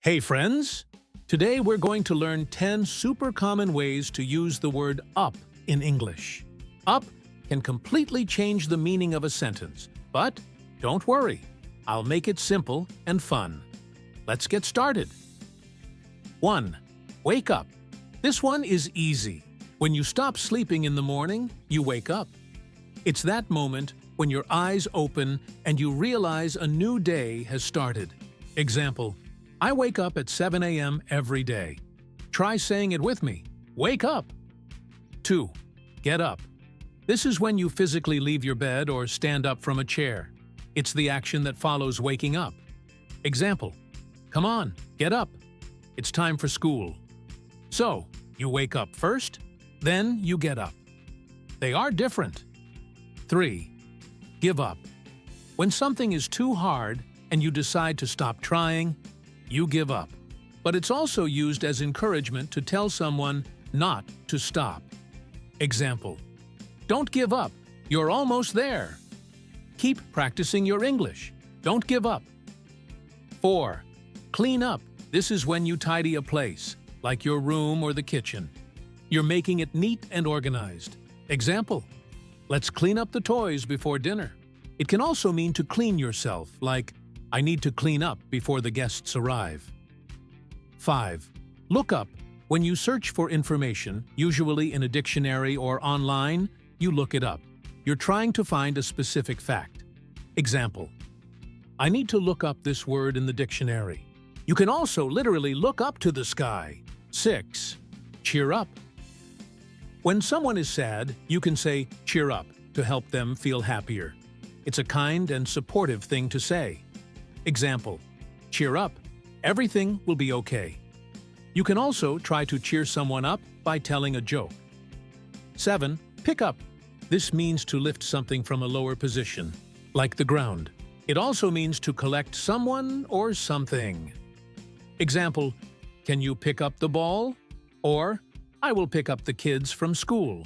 Hey friends! Today we're going to learn 10 super common ways to use the word up in English. Up can completely change the meaning of a sentence, but don't worry, I'll make it simple and fun. Let's get started. 1. Wake up. This one is easy. When you stop sleeping in the morning, you wake up. It's that moment when your eyes open and you realize a new day has started. Example: I wake up at 7 a.m. every day. Try saying it with me. Wake up! 2. Get up. This is when you physically leave your bed or stand up from a chair. It's the action that follows waking up. Example: Come on, get up. It's time for school. So, you wake up first, then you get up. They are different. 3. Give up. When something is too hard and you decide to stop trying, you give up. But it's also used as encouragement to tell someone not to stop. Example: Don't give up. You're almost there. Keep practicing your English. Don't give up. 4. Clean up. This is when you tidy a place, like your room or the kitchen. You're making it neat and organized. Example: Let's clean up the toys before dinner. It can also mean to clean yourself, like, I need to clean up before the guests arrive. 5. Look up. When you search for information, usually in a dictionary or online, you look it up. You're trying to find a specific fact. Example: I need to look up this word in the dictionary. You can also literally look up to the sky. 6. Cheer up. When someone is sad, you can say cheer up to help them feel happier. It's a kind and supportive thing to say. Example: Cheer up. Everything will be okay. You can also try to cheer someone up by telling a joke. 7. Pick up. This means to lift something from a lower position, like the ground. It also means to collect someone or something. Example: Can you pick up the ball? Or, I will pick up the kids from school.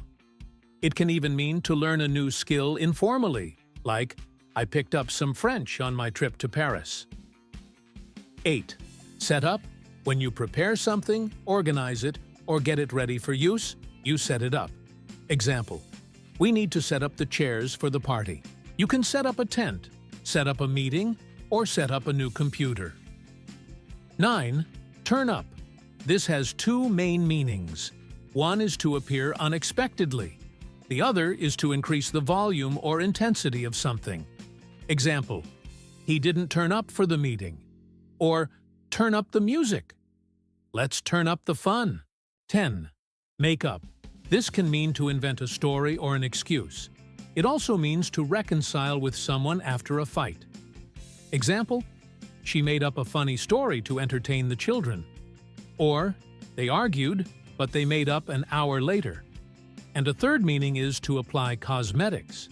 It can even mean to learn a new skill informally, like, I picked up some French on my trip to Paris. 8. Set up. When you prepare something, organize it, or get it ready for use, you set it up. Example: We need to set up the chairs for the party. You can set up a tent, set up a meeting, or set up a new computer. 9. Turn up. This has two main meanings. One is to appear unexpectedly. The other is to increase the volume or intensity of something. Example: He didn't turn up for the meeting. Or, turn up the music. Let's turn up the fun. 10. Make up. This can mean to invent a story or an excuse. It also means to reconcile with someone after a fight. Example: She made up a funny story to entertain the children. Or, they argued, but they made up an hour later. And a third meaning is to apply cosmetics.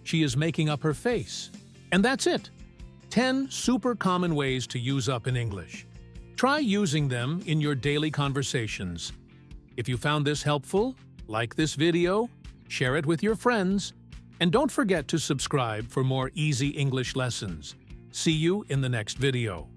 She is making up her face. And that's it. 10 super common ways to use up in English. Try using them in your daily conversations. If you found this helpful, like this video, share it with your friends, and don't forget to subscribe for more easy English lessons. See you in the next video.